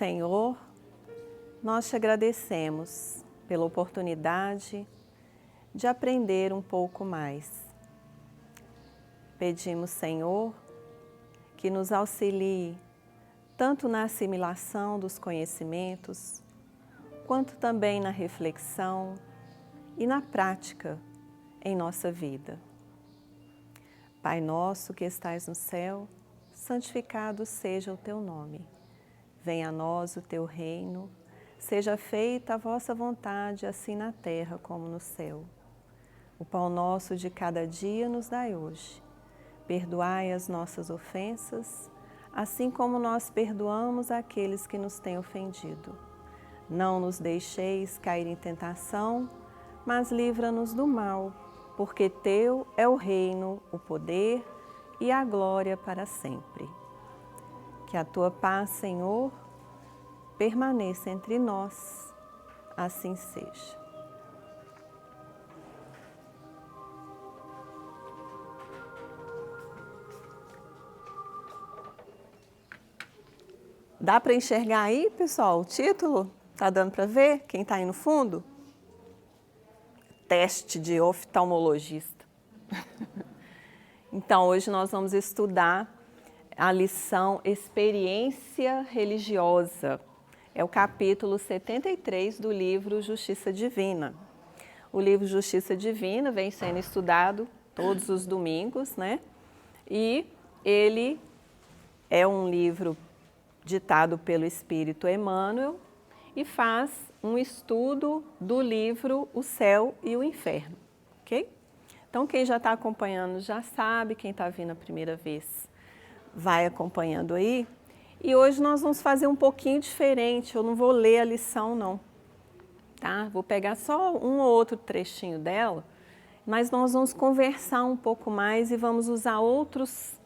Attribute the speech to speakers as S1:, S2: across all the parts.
S1: Senhor, nós te agradecemos pela oportunidade de aprender um pouco mais. Pedimos, Senhor, que nos auxilie tanto na assimilação dos conhecimentos, quanto também na reflexão e na prática em nossa vida. Pai nosso que estais no céu, santificado seja o teu nome. Venha a nós o teu reino, seja feita a vossa vontade, assim na terra como no céu. O pão nosso de cada dia nos dai hoje. Perdoai as nossas ofensas, assim como nós perdoamos aqueles que nos têm ofendido. Não nos deixeis cair em tentação, mas livra-nos do mal, porque teu é o reino, o poder e a glória para sempre. Que a tua paz, Senhor, permaneça entre nós, assim seja. Dá para enxergar aí, pessoal, o título? Tá dando para ver? Quem está aí no fundo? Teste de oftalmologista. Então, hoje nós vamos estudar a lição Experiência Religiosa. É o capítulo 73 do livro Justiça Divina. O livro Justiça Divina vem sendo estudado todos os domingos, né? E ele é um livro ditado pelo Espírito Emmanuel e faz um estudo do livro O Céu e o Inferno, ok? Então, quem já está acompanhando já sabe, quem está vindo a primeira vez vai acompanhando aí. E hoje nós vamos fazer um pouquinho diferente, eu não vou ler a lição não, tá? Vou pegar só um ou outro trechinho dela, mas nós vamos conversar um pouco mais e vamos usar outros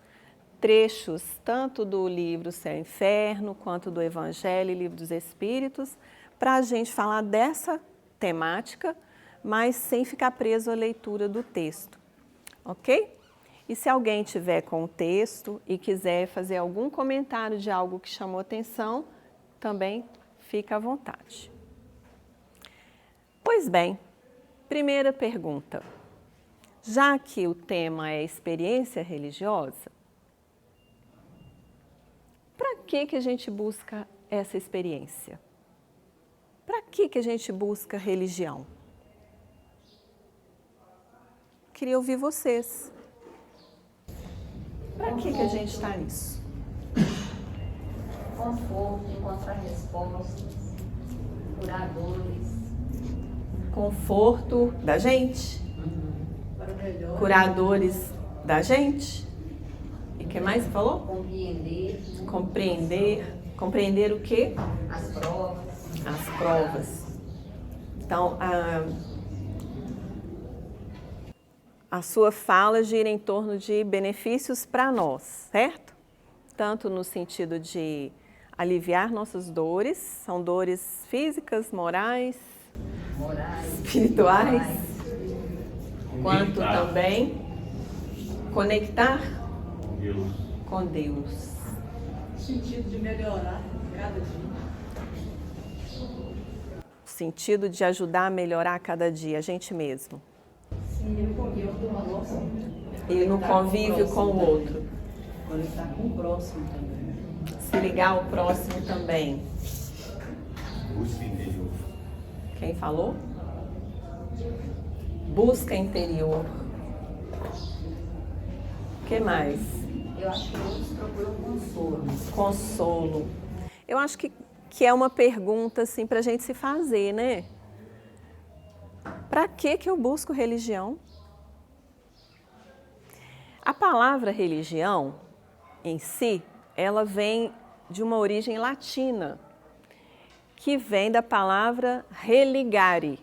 S1: trechos, tanto do livro Céu e Inferno, quanto do Evangelho e Livro dos Espíritos, para a gente falar dessa temática, mas sem ficar preso à leitura do texto, ok? E se alguém tiver com o texto e quiser fazer algum comentário de algo que chamou atenção, também fica à vontade. Pois bem, primeira pergunta. Já que o tema é experiência religiosa, para que a gente busca essa experiência? Para que a gente busca religião? Queria ouvir vocês. Para que a gente está nisso?
S2: Conforto, encontrar respostas, curadores.
S1: Conforto da gente? Curadores da gente? E o que mais você falou?
S2: Compreender.
S1: Compreender o quê?
S2: As provas.
S1: As provas. Então, a sua fala gira em torno de benefícios para nós, certo? Tanto no sentido de aliviar nossas dores, são dores físicas, morais, espirituais, quanto também conectar com Deus.
S3: Sentido de melhorar cada dia.
S1: Sentido de ajudar a melhorar cada dia, a gente mesmo. E no convívio com o outro.
S3: Conectar com o próximo também.
S1: Se ligar ao próximo também.
S4: Busca interior.
S1: Quem falou? Busca interior. O que mais?
S2: Eu acho que muitos procuram consolo.
S1: Consolo. Eu acho que é uma pergunta assim, para a gente se fazer, né? Para que eu busco religião? A palavra religião, em si, ela vem de uma origem latina, que vem da palavra religare,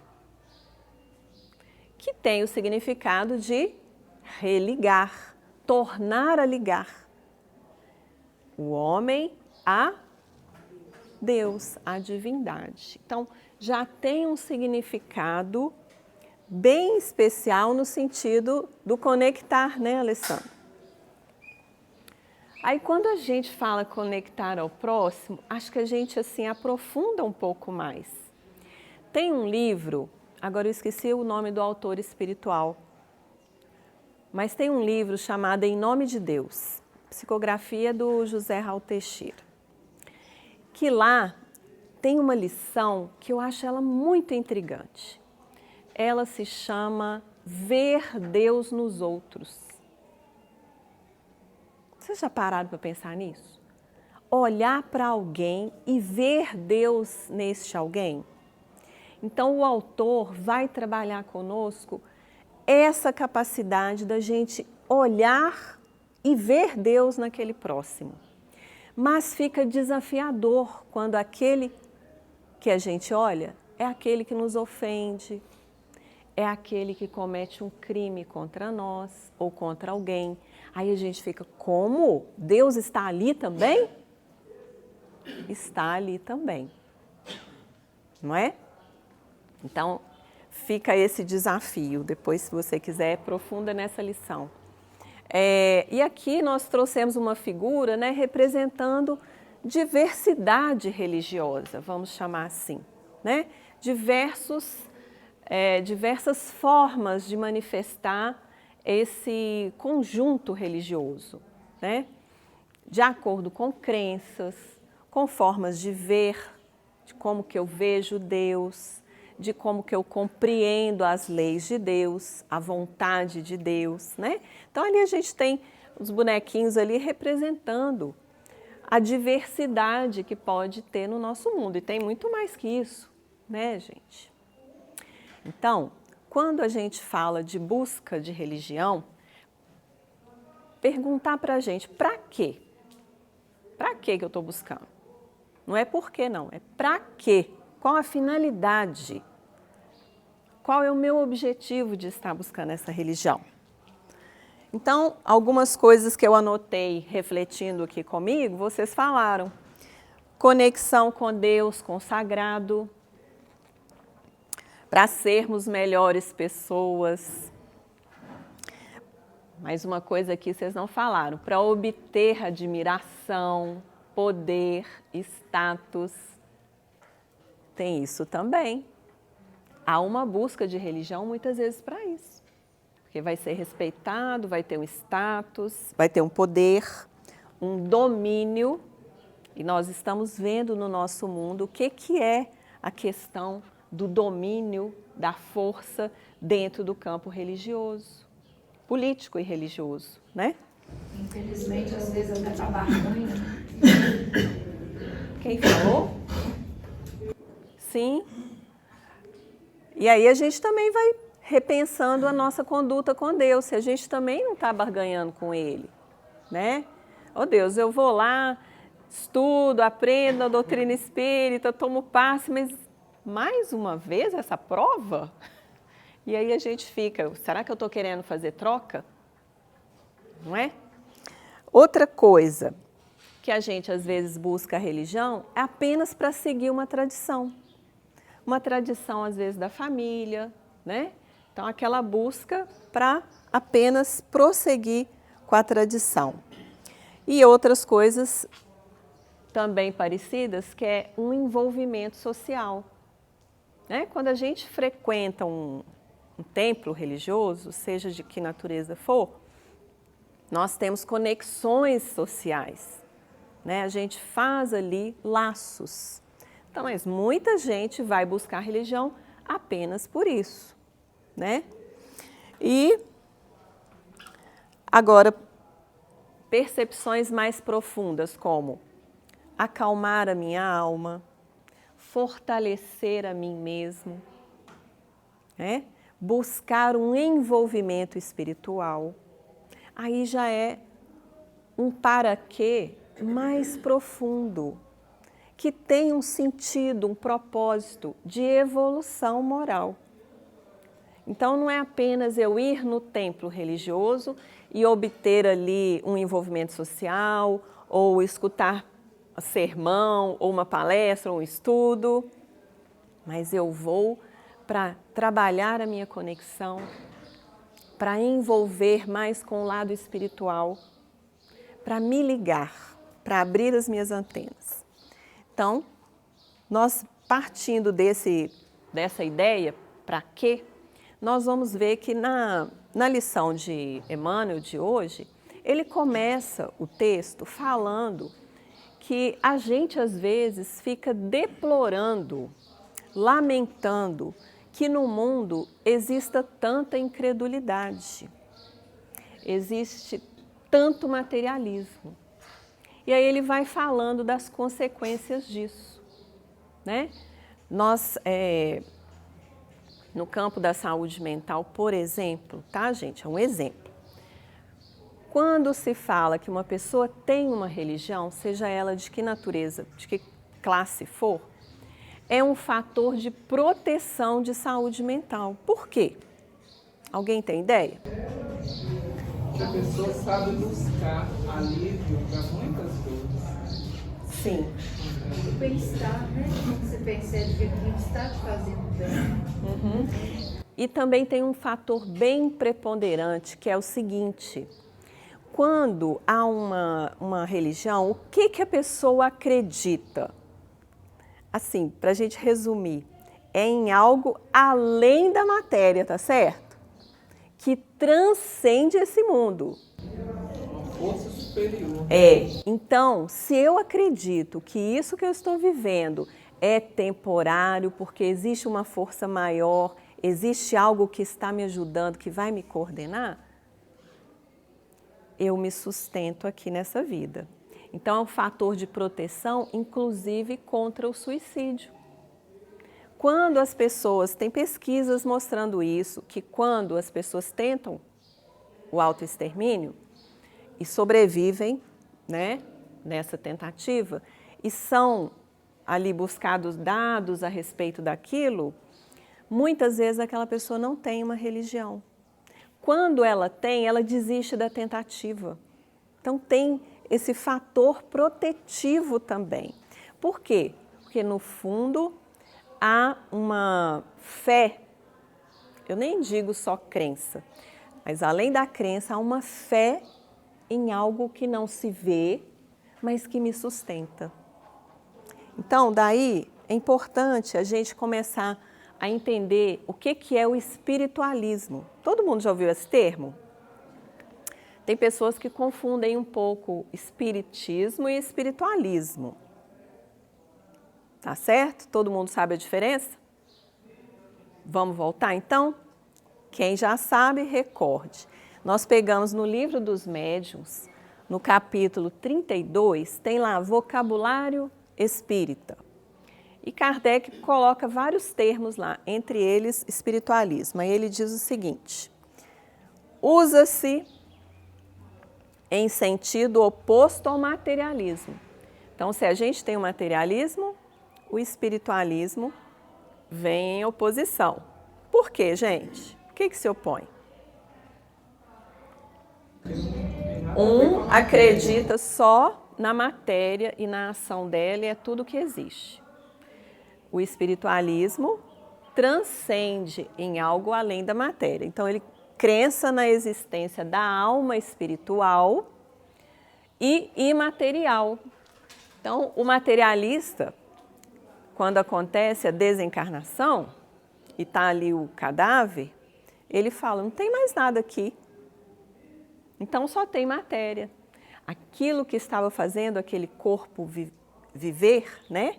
S1: que tem o significado de religar, tornar a ligar o homem a Deus, a divindade. Então, já tem um significado bem especial no sentido do conectar, né, Alessandra? Aí quando a gente fala conectar ao próximo, acho que a gente assim aprofunda um pouco mais. Tem um livro, agora eu esqueci o nome do autor espiritual, mas tem um livro chamado Em Nome de Deus, psicografia do José Raul Teixeira, que lá tem uma lição que eu acho ela muito intrigante. Ela se chama Ver Deus nos Outros. Vocês já pararam para pensar nisso? Olhar para alguém e ver Deus neste alguém? Então o autor vai trabalhar conosco essa capacidade da gente olhar e ver Deus naquele próximo. Mas fica desafiador quando aquele que a gente olha é aquele que nos ofende, é aquele que comete um crime contra nós ou contra alguém. Aí a gente fica, como? Deus está ali também? Está ali também, não é? Então, fica esse desafio. Depois, se você quiser, aprofunda nessa lição. E aqui nós trouxemos uma figura, né, representando diversidade religiosa, vamos chamar assim, né? Diversas formas de manifestar esse conjunto religioso, né? De acordo com crenças, com formas de ver, de como que eu vejo Deus, de como que eu compreendo as leis de Deus, a vontade de Deus, né? Então ali a gente tem os bonequinhos ali representando a diversidade que pode ter no nosso mundo, e tem muito mais que isso, né, gente? Então, quando a gente fala de busca de religião, perguntar para a gente, para quê? Para que eu estou buscando? Não é por quê, não, é para quê? Qual a finalidade? Qual é o meu objetivo de estar buscando essa religião? Então, algumas coisas que eu anotei refletindo aqui comigo, vocês falaram. Conexão com Deus, com o sagrado, para sermos melhores pessoas. Mais uma coisa aqui vocês não falaram, para obter admiração, poder, status. Tem isso também. Há uma busca de religião muitas vezes para isso. Porque vai ser respeitado, vai ter um status, vai ter um poder, um domínio. E nós estamos vendo no nosso mundo o que é a questão do domínio, da força dentro do campo religioso, político e religioso, né?
S2: Infelizmente, às vezes até para barganha.
S1: Quem falou? Sim. E aí a gente também vai repensando a nossa conduta com Deus, se a gente também não está barganhando com Ele, né? Oh Deus, eu vou lá, estudo, aprendo a doutrina espírita, tomo passe, mas mais uma vez essa prova? E aí a gente fica, será que eu estou querendo fazer troca? Não é? Outra coisa que a gente às vezes busca a religião é apenas para seguir uma tradição. Uma tradição às vezes da família, né? Então aquela busca para apenas prosseguir com a tradição. E outras coisas também parecidas, que é um envolvimento social. Né? Quando a gente frequenta um templo religioso, seja de que natureza for, nós temos conexões sociais, né? A gente faz ali laços. Então, mas muita gente vai buscar religião apenas por isso, né? E agora, percepções mais profundas como acalmar a minha alma, fortalecer a mim mesmo, né? Buscar um envolvimento espiritual. Aí já é um para quê mais profundo, que tem um sentido, um propósito de evolução moral. Então não é apenas eu ir no templo religioso e obter ali um envolvimento social, ou escutar sermão, ou uma palestra, ou um estudo, mas eu vou para trabalhar a minha conexão, para envolver mais com o lado espiritual, para me ligar, para abrir as minhas antenas. Então, nós partindo dessa ideia, para quê? Nós vamos ver que na lição de Emmanuel de hoje, ele começa o texto falando que a gente às vezes fica deplorando, lamentando que no mundo exista tanta incredulidade, existe tanto materialismo. E aí ele vai falando das consequências disso, né? Nós, no campo da saúde mental, por exemplo, tá, gente? É um exemplo. Quando se fala que uma pessoa tem uma religião, seja ela de que natureza, de que classe for, é um fator de proteção de saúde mental. Por quê? Alguém tem ideia?
S5: Que a pessoa sabe buscar alívio para muitas dores.
S1: Sim.
S2: O bem-estar, né? Quando você percebe que aquilo está te fazendo bem.
S1: E também tem um fator bem preponderante, que é o seguinte: quando há uma religião, o que a pessoa acredita? Assim, para a gente resumir, é em algo além da matéria, tá certo? Que transcende esse mundo.
S5: Uma força superior.
S1: Então, se eu acredito que isso que eu estou vivendo é temporário, porque existe uma força maior, existe algo que está me ajudando, que vai me coordenar, eu me sustento aqui nessa vida. Então, é um fator de proteção, inclusive contra o suicídio. Quando as pessoas, tem pesquisas mostrando isso, que quando as pessoas tentam o autoextermínio e sobrevivem, né, nessa tentativa, e são ali buscados dados a respeito daquilo, muitas vezes aquela pessoa não tem uma religião. Quando ela tem, ela desiste da tentativa. Então, tem esse fator protetivo também. Por quê? Porque, no fundo, há uma fé, eu nem digo só crença, mas além da crença, há uma fé em algo que não se vê, mas que me sustenta. Então, daí, é importante a gente começar a entender o que é o espiritualismo. Todo mundo já ouviu esse termo? Tem pessoas que confundem um pouco espiritismo e espiritualismo. Tá certo? Todo mundo sabe a diferença? Vamos voltar então? Quem já sabe, recorde. Nós pegamos no Livro dos Médiuns, no capítulo 32, tem lá vocabulário espírita. E Kardec coloca vários termos lá, entre eles espiritualismo. Aí ele diz o seguinte: usa-se em sentido oposto ao materialismo. Então, se a gente tem o materialismo, o espiritualismo vem em oposição. Por quê, gente? O que se opõe? Um acredita só na matéria e na ação dela e é tudo que existe. O espiritualismo transcende em algo além da matéria. Então, ele crença na existência da alma espiritual e imaterial. Então, o materialista, quando acontece a desencarnação e está ali o cadáver, ele fala, não tem mais nada aqui. Então, só tem matéria. Aquilo que estava fazendo aquele corpo viver, né?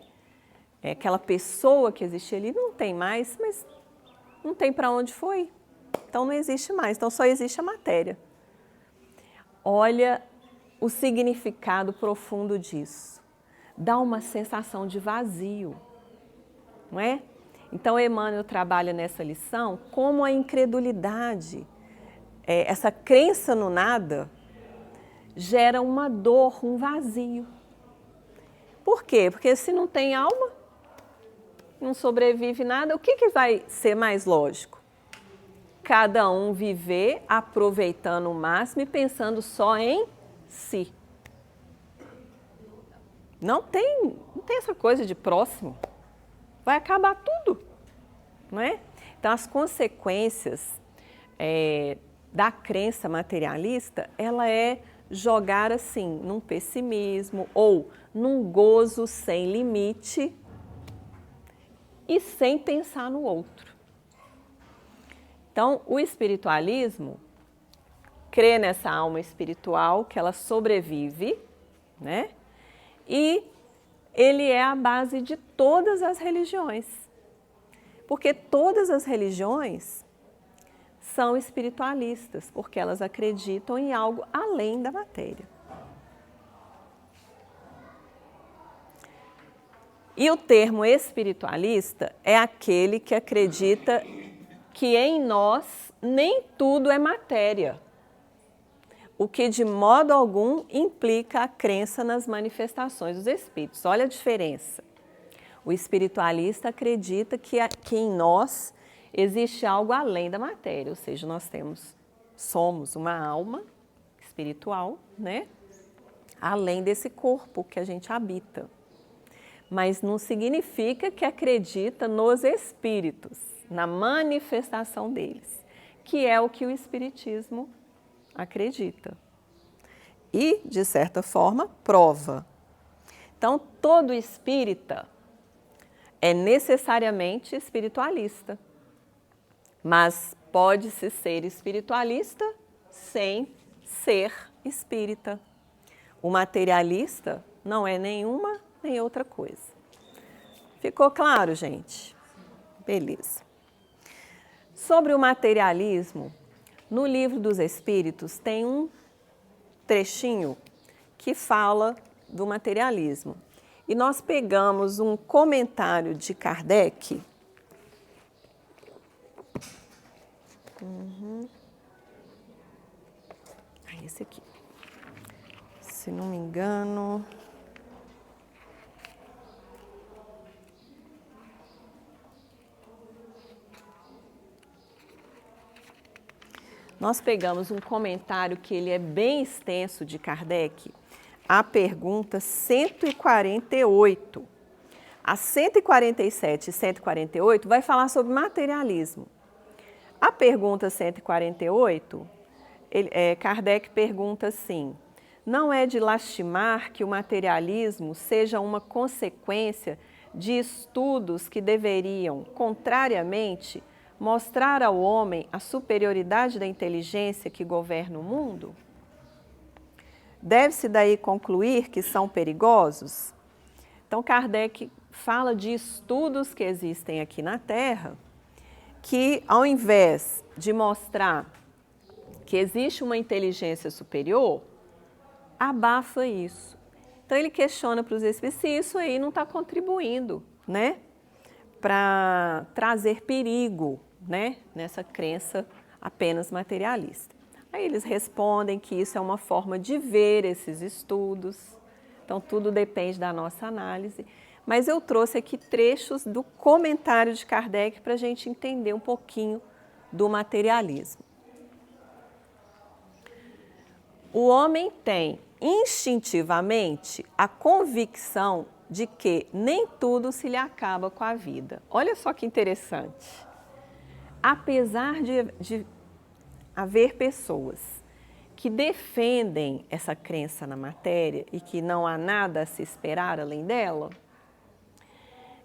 S1: Aquela pessoa que existia ali, não tem mais, mas não tem para onde foi. Então, não existe mais. Então, só existe a matéria. Olha o significado profundo disso. Dá uma sensação de vazio, não é? Então, Emmanuel trabalha nessa lição como a incredulidade, essa crença no nada, gera uma dor, um vazio. Por quê? Porque se não tem alma, não sobrevive nada, o que vai ser mais lógico? Cada um viver aproveitando o máximo e pensando só em si. Não tem essa coisa de próximo. Vai acabar tudo, não é? Então, as consequências da crença materialista, ela é jogar assim, num pessimismo ou num gozo sem limite e sem pensar no outro. Então, o espiritualismo crê nessa alma espiritual, que ela sobrevive, né? E ele é a base de todas as religiões. Porque todas as religiões são espiritualistas, porque elas acreditam em algo além da matéria. E o termo espiritualista é aquele que acredita que em nós nem tudo é matéria, o que de modo algum implica a crença nas manifestações dos espíritos. Olha a diferença. O espiritualista acredita que em nós existe algo além da matéria, ou seja, somos uma alma espiritual, né? Além desse corpo que a gente habita. Mas não significa que acredita nos espíritos, na manifestação deles, que é o que o espiritismo acredita. E, de certa forma, prova. Então, todo espírita é necessariamente espiritualista, mas pode-se ser espiritualista sem ser espírita. O materialista não é nenhuma nem outra coisa. Ficou claro, gente? Beleza. Sobre o materialismo, no Livro dos Espíritos tem um trechinho que fala do materialismo. E nós pegamos um comentário de Kardec. Esse aqui. Se não me engano. Nós pegamos um comentário que ele é bem extenso de Kardec, a pergunta 148. A 147 e 148 vai falar sobre materialismo. A pergunta 148, Kardec pergunta assim: não é de lastimar que o materialismo seja uma consequência de estudos que deveriam, contrariamente, mostrar ao homem a superioridade da inteligência que governa o mundo? Deve-se daí concluir que são perigosos? Então, Kardec fala de estudos que existem aqui na Terra, que ao invés de mostrar que existe uma inteligência superior, abafa isso. Então, ele questiona para os espíritos se isso aí não está contribuindo, né, para trazer perigo, né, nessa crença apenas materialista. Aí eles respondem que isso é uma forma de ver esses estudos, então tudo depende da nossa análise. Mas eu trouxe aqui trechos do comentário de Kardec para a gente entender um pouquinho do materialismo. O homem tem instintivamente a convicção de que nem tudo se lhe acaba com a vida. Olha só que interessante. Apesar de haver pessoas que defendem essa crença na matéria e que não há nada a se esperar além dela,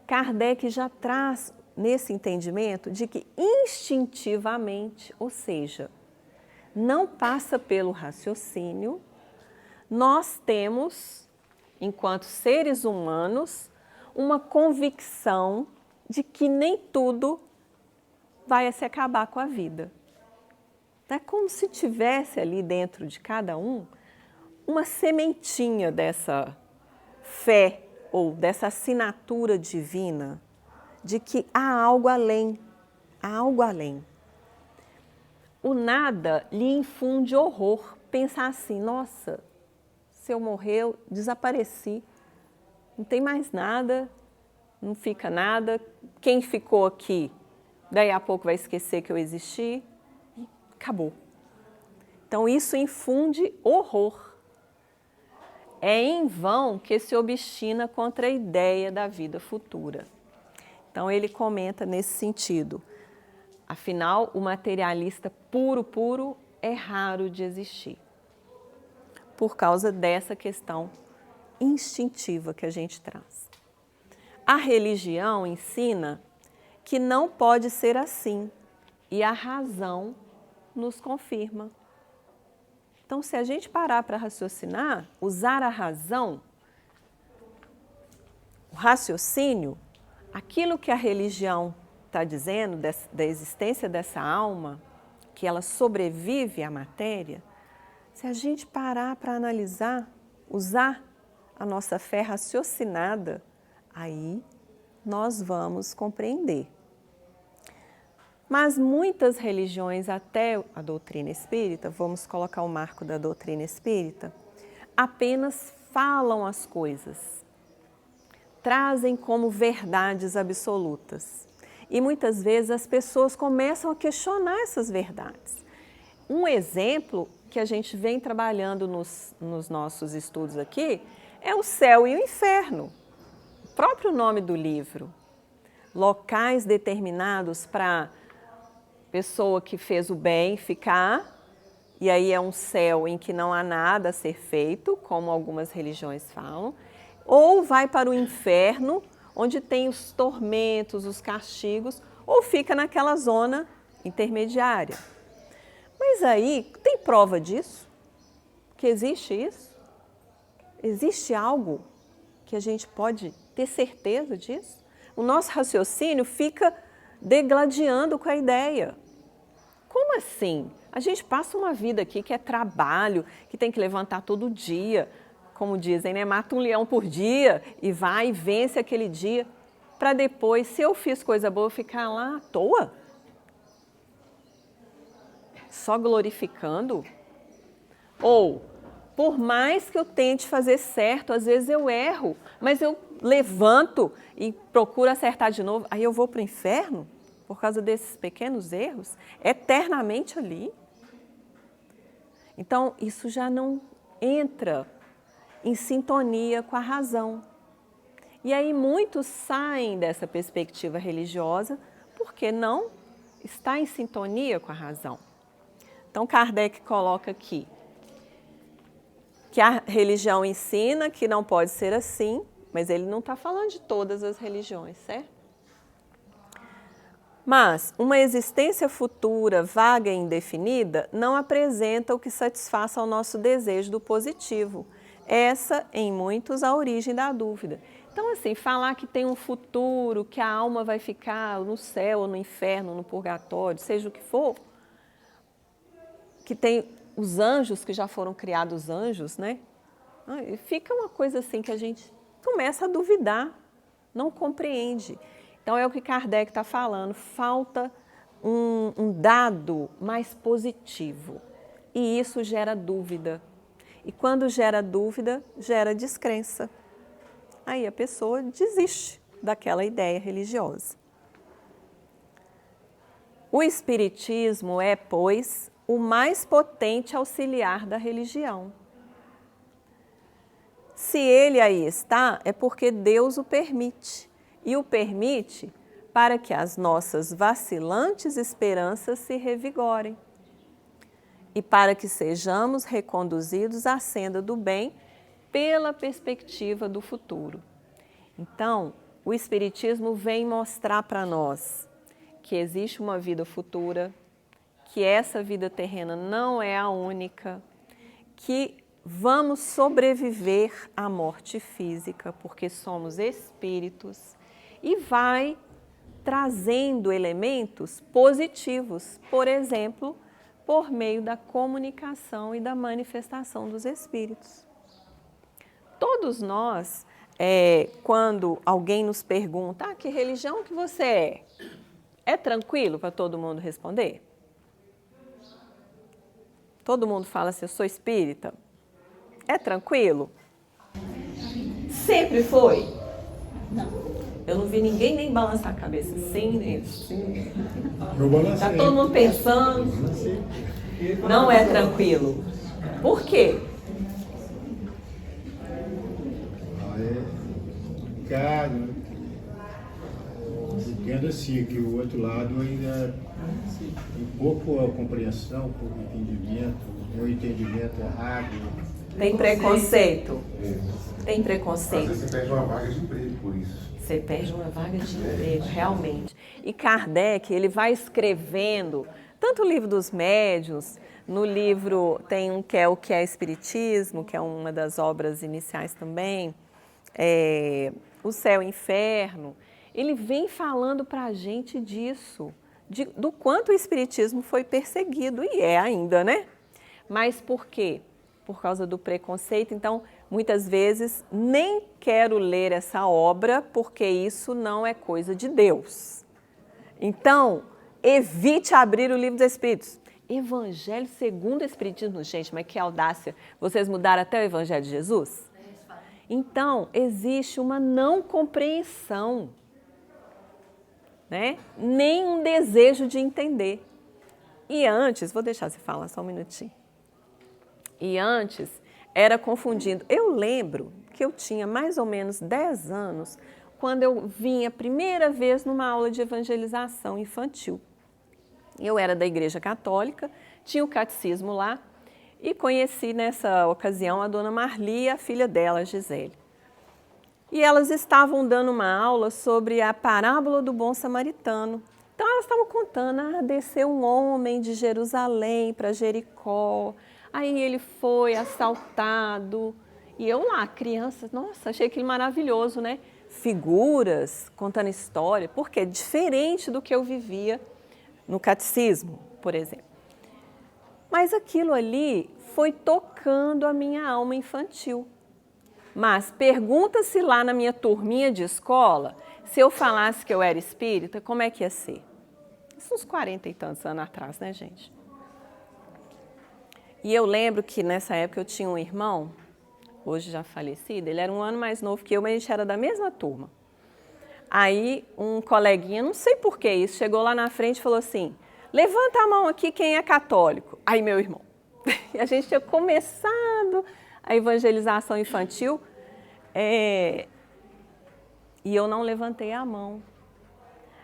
S1: Kardec já traz nesse entendimento de que instintivamente, ou seja, não passa pelo raciocínio, nós temos, enquanto seres humanos, uma convicção de que nem tudo vai se acabar com a vida. É como se tivesse ali dentro de cada um uma sementinha dessa fé ou dessa assinatura divina de que há algo além, há algo além. O nada lhe infunde horror, pensar assim: nossa, se eu morrer, eu desapareci, não tem mais nada, não fica nada, quem ficou aqui, daí a pouco vai esquecer que eu existi, e acabou. Então isso infunde horror. É em vão que se obstina contra a ideia da vida futura. Então ele comenta nesse sentido: afinal, o materialista puro é raro de existir. por causa dessa questão instintiva que a gente traz. A religião ensina que não pode ser assim, e a razão nos confirma. Então, se a gente parar para raciocinar, usar a razão, o raciocínio, aquilo que a religião está dizendo da existência dessa alma, que ela sobrevive à matéria, se a gente parar para analisar, usar a nossa fé raciocinada, aí nós vamos compreender. Mas muitas religiões, até a doutrina espírita, vamos colocar o marco da doutrina espírita, apenas falam as coisas, trazem como verdades absolutas. E muitas vezes as pessoas começam a questionar essas verdades. Um exemplo que a gente vem trabalhando nos nossos estudos aqui é o céu e o inferno. O próprio nome do livro. Locais determinados para pessoa que fez o bem ficar, e aí é um céu em que não há nada a ser feito, como algumas religiões falam, ou vai para o inferno, onde tem os tormentos, os castigos, ou fica naquela zona intermediária. Mas aí, tem prova disso? Que existe isso? Existe algo que a gente pode ter certeza disso? O nosso raciocínio fica degladiando com a ideia. Como assim? A gente passa uma vida aqui que é trabalho, que tem que levantar todo dia, como dizem, né? Mata um leão por dia e vai e vence aquele dia, para depois, se eu fiz coisa boa, ficar lá à toa? Só glorificando? Ou, por mais que eu tente fazer certo, às vezes eu erro, mas eu levanto e procuro acertar de novo, aí eu vou para o inferno por causa desses pequenos erros, eternamente ali. Então, isso já não entra em sintonia com a razão. E aí muitos saem dessa perspectiva religiosa porque não está em sintonia com a razão. Então, Kardec coloca aqui que a religião ensina que não pode ser assim, mas ele não está falando de todas as religiões, certo? Mas uma existência futura, vaga e indefinida, não apresenta o que satisfaça ao nosso desejo do positivo. Essa, em muitos, a origem da dúvida. Então, assim, falar que tem um futuro, que a alma vai ficar no céu, ou no inferno, no purgatório, seja o que for, que tem os anjos, que já foram criados anjos, né? Fica uma coisa assim que a gente começa a duvidar, não compreende. Então, é o que Kardec está falando, falta um dado mais positivo. E isso gera dúvida. E quando gera dúvida, gera descrença. Aí a pessoa desiste daquela ideia religiosa. O Espiritismo é, pois, o mais potente auxiliar da religião. Se ele aí está, é porque Deus o permite. E o permite para que as nossas vacilantes esperanças se revigorem e para que sejamos reconduzidos à senda do bem pela perspectiva do futuro. Então, o Espiritismo vem mostrar para nós que existe uma vida futura, que essa vida terrena não é a única, que vamos sobreviver à morte física, porque somos espíritos, e vai trazendo elementos positivos, por exemplo, por meio da comunicação e da manifestação dos espíritos. Todos nós, quando alguém nos pergunta, que religião que você é tranquilo para todo mundo responder? Todo mundo fala assim, eu sou espírita. É tranquilo? Sempre foi? Não. Eu não vi ninguém nem balançar a cabeça assim, nem assim. Está todo mundo pensando. Não é tranquilo. Por quê?
S6: Cara, entendo assim, que o outro lado ainda tem pouco compreensão, pouco entendimento, o entendimento errado,
S1: Tem preconceito? Tem
S4: Às
S1: preconceito.
S4: vezes você perde uma vaga de emprego por isso.
S1: Você perde uma vaga de emprego, realmente. E Kardec, ele vai escrevendo, tanto o livro dos médiuns, no livro tem um que é O que é Espiritismo, que é uma das obras iniciais também, O Céu e o Inferno. Ele vem falando para a gente disso, do quanto o Espiritismo foi perseguido, e é ainda, né? Mas por quê? Por causa do preconceito. Então, muitas vezes, nem quero ler essa obra, porque isso não é coisa de Deus. Então, evite abrir o Livro dos Espíritos. Evangelho segundo o Espiritismo. Gente, mas que audácia. Vocês mudaram até o Evangelho de Jesus? Então, existe uma não compreensão, né? Nem um desejo de entender. E antes, vou deixar você falar só um minutinho. E antes, era confundindo. Eu lembro que eu tinha mais ou menos 10 anos quando eu vim a primeira vez numa aula de evangelização infantil. Eu era da Igreja Católica, tinha o catecismo lá e conheci nessa ocasião a dona Marli e a filha dela, a Gisele. E elas estavam dando uma aula sobre a parábola do bom samaritano. Então elas estavam contando, desceu um homem de Jerusalém para Jericó, aí ele foi assaltado, e eu lá, criança, nossa, achei aquilo maravilhoso, né? Figuras, contando história, porque é diferente do que eu vivia no catecismo, por exemplo. Mas aquilo ali foi tocando a minha alma infantil. Mas pergunta-se lá na minha turminha de escola, se eu falasse que eu era espírita, como é que ia ser? Isso uns 40 e tantos anos atrás, né, gente? E eu lembro que nessa época eu tinha um irmão, hoje já falecido, ele era um ano mais novo que eu, mas a gente era da mesma turma. Aí um coleguinha, não sei por que isso, chegou lá na frente e falou assim, levanta a mão aqui quem é católico. Aí meu irmão, e a gente tinha começado a evangelização infantil, e eu não levantei a mão.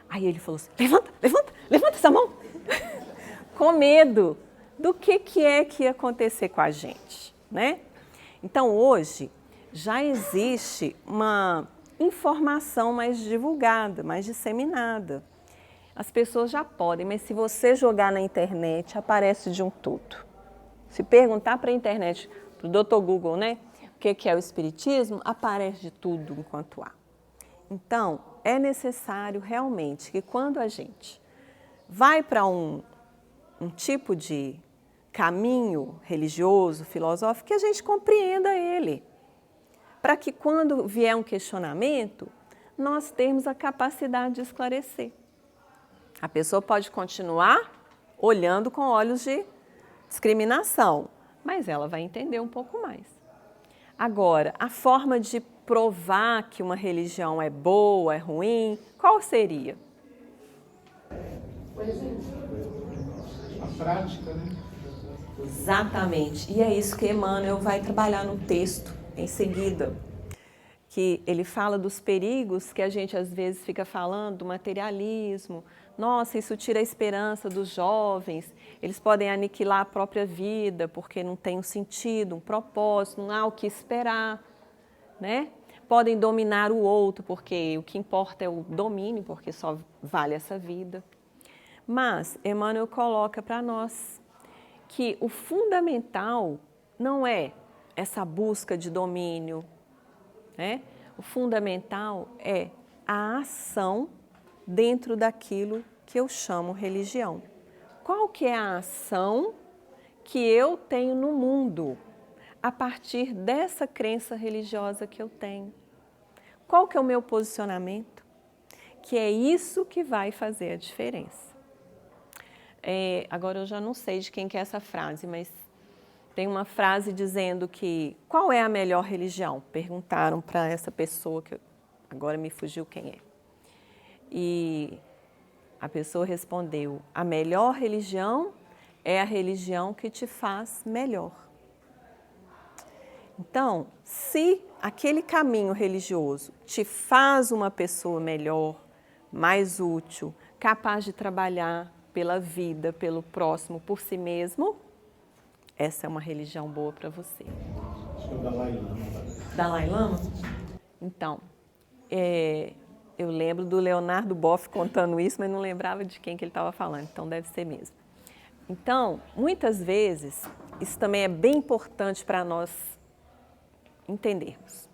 S1: Aí ele falou assim, levanta essa mão. Com medo do que é que ia acontecer com a gente, né? Então hoje já existe uma informação mais divulgada, mais disseminada. As pessoas já podem, mas se você jogar na internet, aparece de um tudo. Se perguntar para a internet, para o Dr. Google, né, o que é o Espiritismo, aparece de tudo enquanto há. Então, é necessário realmente que quando a gente vai para um tipo de caminho religioso, filosófico, que a gente compreenda ele. Para que quando vier um questionamento, nós termos a capacidade de esclarecer. A pessoa pode continuar olhando com olhos de discriminação, mas ela vai entender um pouco mais. Agora, a forma de provar que uma religião é boa, é ruim, qual seria?
S5: A prática, né?
S1: Exatamente. E é isso que Emmanuel vai trabalhar no texto em seguida. Que ele fala dos perigos que a gente às vezes fica falando, do materialismo. Nossa, isso tira a esperança dos jovens. Eles podem aniquilar a própria vida porque não tem um sentido, um propósito, não há o que esperar, né? Podem dominar o outro porque o que importa é o domínio, porque só vale essa vida. Mas Emmanuel coloca para nós que o fundamental não é essa busca de domínio, né? O fundamental é a ação dentro daquilo que eu chamo religião. Qual que é a ação que eu tenho no mundo a partir dessa crença religiosa que eu tenho? Qual que é o meu posicionamento? Que é isso que vai fazer a diferença. Agora eu já não sei de quem que é essa frase, mas tem uma frase dizendo que qual é a melhor religião? Perguntaram para essa pessoa, que agora me fugiu quem é. E a pessoa respondeu, a melhor religião é a religião que te faz melhor. Então, se aquele caminho religioso te faz uma pessoa melhor, mais útil, capaz de trabalhar pela vida, pelo próximo, por si mesmo, essa é uma religião boa para você.
S6: Acho que é o Dalai Lama.
S1: Dalai Lama? Então, eu lembro do Leonardo Boff contando isso, mas não lembrava de quem que ele estava falando, então deve ser mesmo. Então, muitas vezes, isso também é bem importante para nós entendermos.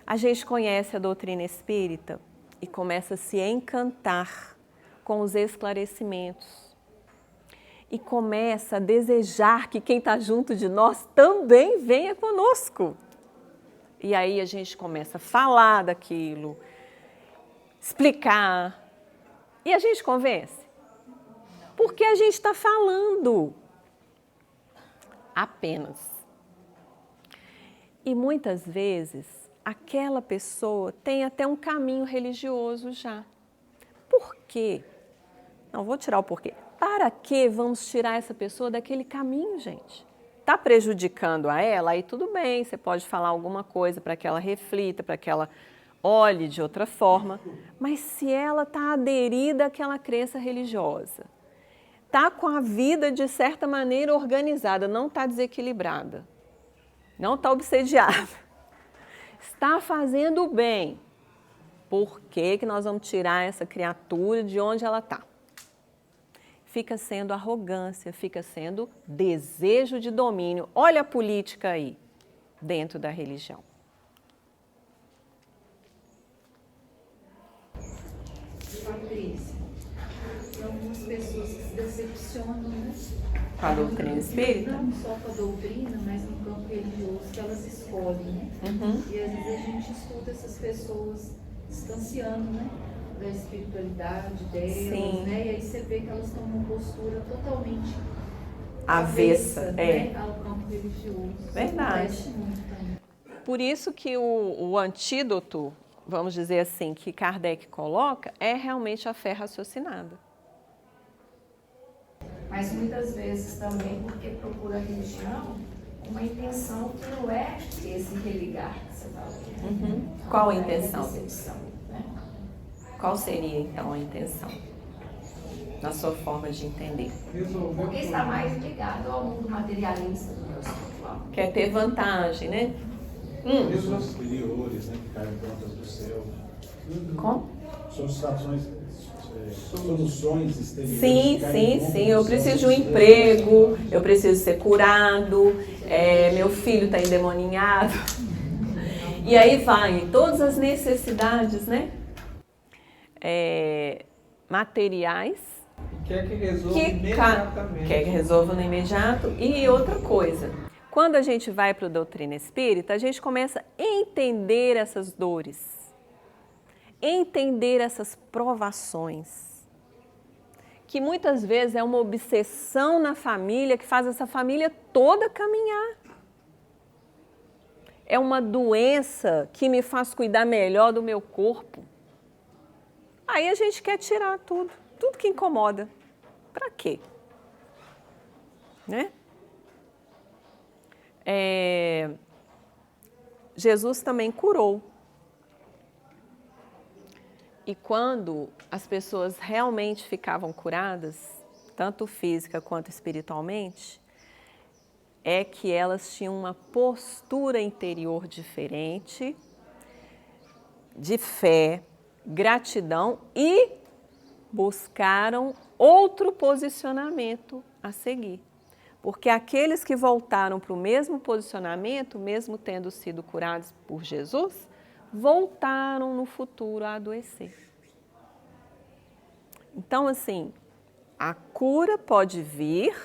S1: A gente conhece a doutrina espírita e começa a se encantar com os esclarecimentos. E começa a desejar que quem está junto de nós também venha conosco. E aí a gente começa a falar daquilo, explicar, e a gente convence. Porque a gente está falando apenas. E muitas vezes, aquela pessoa tem até um caminho religioso já. Por quê? Não, vou tirar o porquê. Para que vamos tirar essa pessoa daquele caminho, gente? Está prejudicando a ela? Aí tudo bem, você pode falar alguma coisa para que ela reflita, para que ela olhe de outra forma. Mas se ela está aderida àquela crença religiosa, está com a vida de certa maneira organizada, não está desequilibrada, não está obsediada, está fazendo o bem, por que nós vamos tirar essa criatura de onde ela está? Fica sendo arrogância, fica sendo desejo de domínio. Olha a política aí, dentro da religião.
S2: Patrícia, tem algumas pessoas que se decepcionam, né?
S1: Com a doutrina espírita?
S2: Não só com a doutrina, mas no campo religioso que elas escolhem, né? E às vezes a gente escuta essas pessoas distanciando, né? Da espiritualidade delas,
S1: Sim.
S2: né? E aí você vê que elas estão numa postura totalmente
S1: Avessa,
S2: né? Ao campo religioso.
S1: Verdade.
S2: Acontece muito também.
S1: Por isso que o antídoto, vamos dizer assim, que Kardec coloca, é realmente a fé raciocinada.
S7: Mas muitas vezes também porque procura a religião uma intenção que não é esse religar que você está ouvindo.
S1: Qual a
S7: É
S1: intenção?
S7: decepção, né?
S1: Qual seria, então, a intenção? Na sua forma de entender.
S7: Porque está mais ligado ao mundo materialista do meu espiritual.
S1: Quer ter vantagem, né?
S6: Pessoas superiores, né, que caem prontas do céu.
S1: Como?
S6: Soluções exteriores.
S1: Sim,
S6: que caem
S1: sim,
S6: prontas
S1: sim.
S6: do
S1: Eu
S6: céu.
S1: preciso de um emprego, eu preciso ser curado, meu filho está endemoninhado. E aí vai, todas as necessidades, né? Materiais,
S5: Quer que resolva
S1: que
S5: imediatamente.
S1: quer que resolva no imediato. E outra coisa, quando a gente vai para a doutrina espírita, a gente começa a entender essas dores, entender essas provações, que muitas vezes é uma obsessão na família que faz essa família toda caminhar. É uma doença que me faz cuidar melhor do meu corpo. Aí a gente quer tirar tudo que incomoda. Para quê? Né? Jesus também curou. E quando as pessoas realmente ficavam curadas, tanto física quanto espiritualmente, é que elas tinham uma postura interior diferente, de fé, gratidão e buscaram outro posicionamento a seguir. Porque aqueles que voltaram para o mesmo posicionamento, mesmo tendo sido curados por Jesus, voltaram no futuro a adoecer. Então, assim, a cura pode vir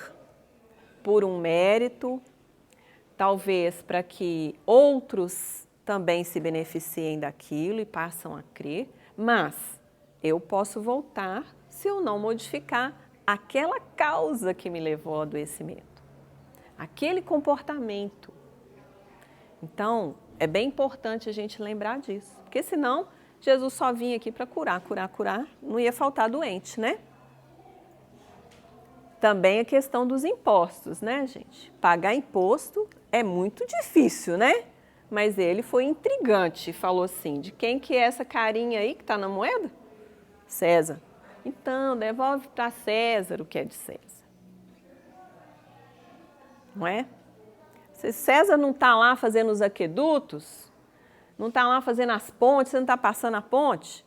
S1: por um mérito, talvez para que outros também se beneficiem daquilo e passam a crer, mas eu posso voltar se eu não modificar aquela causa que me levou ao adoecimento, aquele comportamento. Então, é bem importante a gente lembrar disso, porque senão Jesus só vinha aqui para curar, não ia faltar doente, né? Também a questão dos impostos, né, gente? Pagar imposto é muito difícil, né? Mas ele foi intrigante e falou assim, de quem que é essa carinha aí que está na moeda? César. Então, devolve para César o que é de César. Não é? Se César não está lá fazendo os aquedutos, não está lá fazendo as pontes, você não está passando a ponte,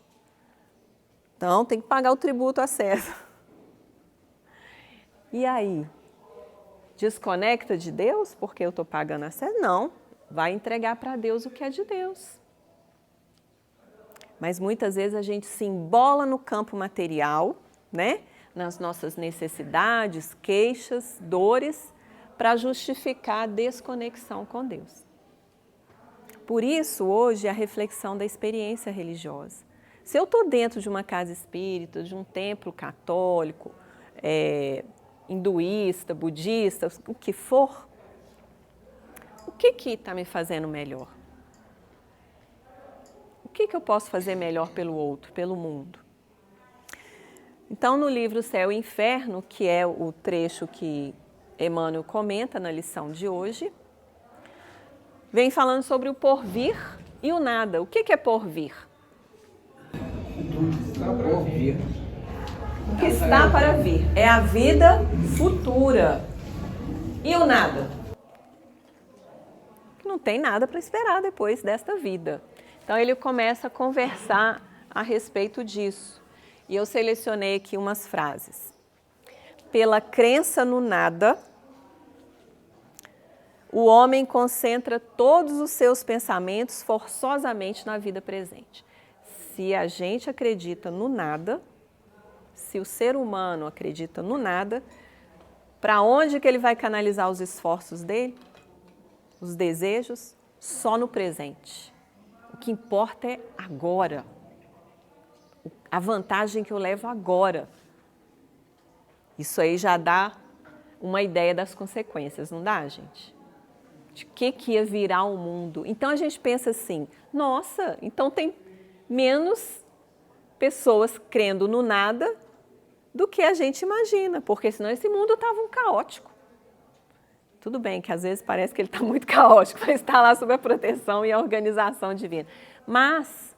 S1: então tem que pagar o tributo a César. E aí? Desconecta de Deus porque eu estou pagando a César? Não, vai entregar para Deus o que é de Deus. Mas muitas vezes a gente se embola no campo material, né? Nas nossas necessidades, queixas, dores, para justificar a desconexão com Deus. Por isso, hoje, a reflexão da experiência religiosa. Se eu estou dentro de uma casa espírita, de um templo católico, hinduísta, budista, o que for, o que está me fazendo melhor? O que eu posso fazer melhor pelo outro, pelo mundo? Então, no livro Céu e Inferno, que é o trecho que Emmanuel comenta na lição de hoje, vem falando sobre o porvir e o nada. O que é porvir? O que está para vir é a vida futura. E o nada? Não tem nada para esperar depois desta vida. Então ele começa a conversar a respeito disso. E eu selecionei aqui umas frases. Pela crença no nada, o homem concentra todos os seus pensamentos forçosamente na vida presente. Se a gente acredita no nada, se o ser humano acredita no nada, para onde que ele vai canalizar os esforços dele? Os desejos? Só no presente. O que importa é agora. A vantagem que eu levo agora. Isso aí já dá uma ideia das consequências, não dá, gente? De que ia virar o mundo. Então a gente pensa assim, nossa, então tem menos pessoas crendo no nada do que a gente imagina, porque senão esse mundo estava um caótico. Tudo bem que às vezes parece que ele está muito caótico, mas está lá sob a proteção e a organização divina. Mas,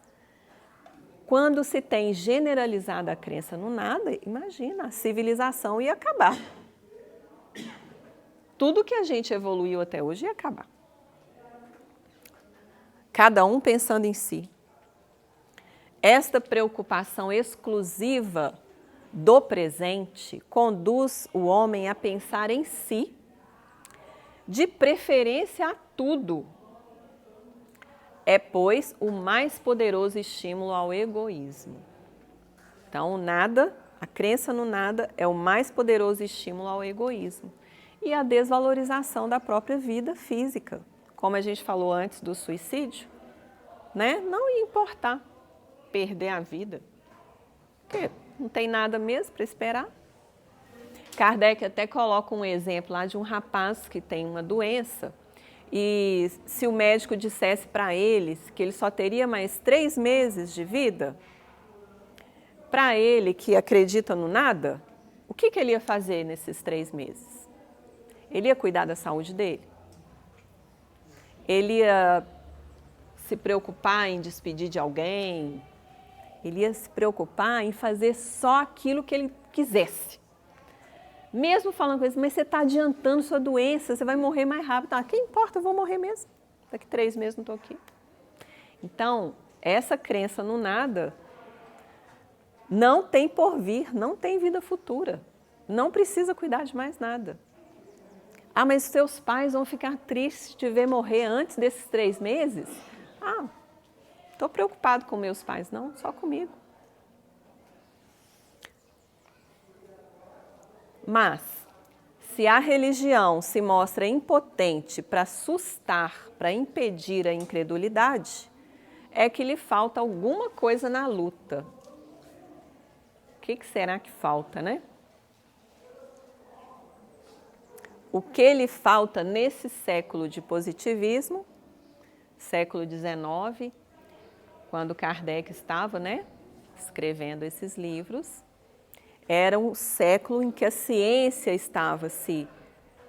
S1: quando se tem generalizada a crença no nada, imagina, a civilização ia acabar. Tudo que a gente evoluiu até hoje ia acabar. Cada um pensando em si. Esta preocupação exclusiva do presente conduz o homem a pensar em si, de preferência a tudo. É, pois, o mais poderoso estímulo ao egoísmo. Então, o nada, a crença no nada é o mais poderoso estímulo ao egoísmo. E a desvalorização da própria vida física. Como a gente falou antes do suicídio, né? Não ia importar perder a vida, porque não tem nada mesmo para esperar. Kardec até coloca um exemplo lá de um rapaz que tem uma doença e se o médico dissesse para eles que ele só teria mais 3 meses de vida, para ele que acredita no nada, o que ele ia fazer nesses 3 meses? Ele ia cuidar da saúde dele? Ele ia se preocupar em despedir de alguém? Ele ia se preocupar em fazer só aquilo que ele quisesse. Mesmo falando com ele, mas você está adiantando sua doença, você vai morrer mais rápido. Ah, quem importa, eu vou morrer mesmo. Daqui 3 meses não estou aqui. Então, essa crença no nada não tem porvir, não tem vida futura. Não precisa cuidar de mais nada. Ah, mas seus pais vão ficar tristes de ver morrer antes desses 3 meses? Ah, estou preocupado com meus pais. Não, só comigo. Mas, se a religião se mostra impotente para sustar, para impedir a incredulidade, é que lhe falta alguma coisa na luta. O que será que falta, né? O que lhe falta nesse século de positivismo, século XIX, quando Kardec estava, né, escrevendo esses livros, era um século em que a ciência estava se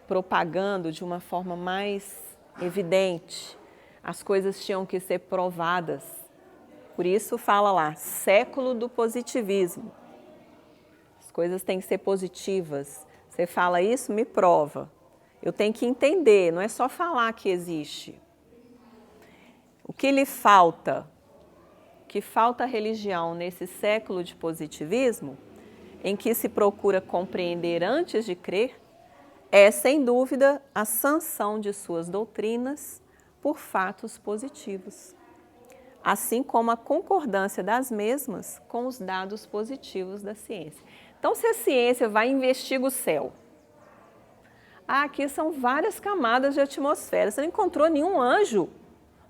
S1: propagando de uma forma mais evidente. As coisas tinham que ser provadas. Por isso fala lá, século do positivismo. As coisas têm que ser positivas. Você fala isso, me prova. Eu tenho que entender, não é só falar que existe. O que lhe falta? O que falta à religião nesse século de positivismo, em que se procura compreender antes de crer, é, sem dúvida, a sanção de suas doutrinas por fatos positivos, assim como a concordância das mesmas com os dados positivos da ciência. Então, se a ciência vai e investiga o céu, aqui são várias camadas de atmosfera, você não encontrou nenhum anjo?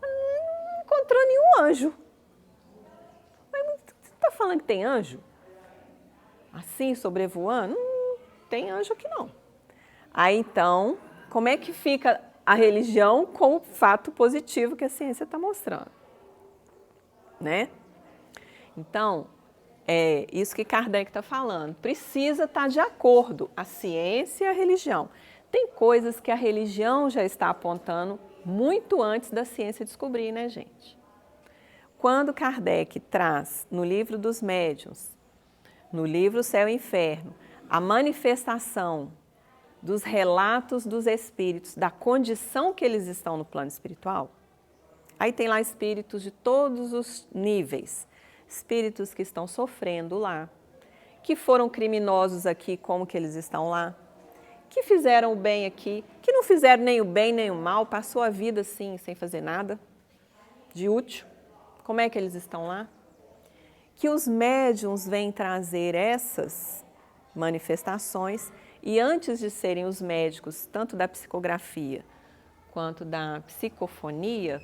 S1: Não encontrou nenhum anjo. Mas você está falando que tem anjo? Assim, sobrevoando? Não tem anjo aqui não. Aí então, como é que fica a religião com o fato positivo que a ciência está mostrando? Né? Então, é isso que Kardec está falando. Precisa estar de acordo a ciência e a religião. Tem coisas que a religião já está apontando muito antes da ciência descobrir, né, gente? Quando Kardec traz no Livro dos Médiuns, no livro Céu e Inferno, a manifestação dos relatos dos espíritos, da condição que eles estão no plano espiritual, aí tem lá espíritos de todos os níveis, espíritos que estão sofrendo lá, que foram criminosos aqui, como que eles estão lá, que fizeram o bem aqui, que não fizeram nem o bem nem o mal, passou a vida assim, sem fazer nada de útil, como é que eles estão lá? Que os médiuns vêm trazer essas manifestações e antes de serem os médicos, tanto da psicografia quanto da psicofonia,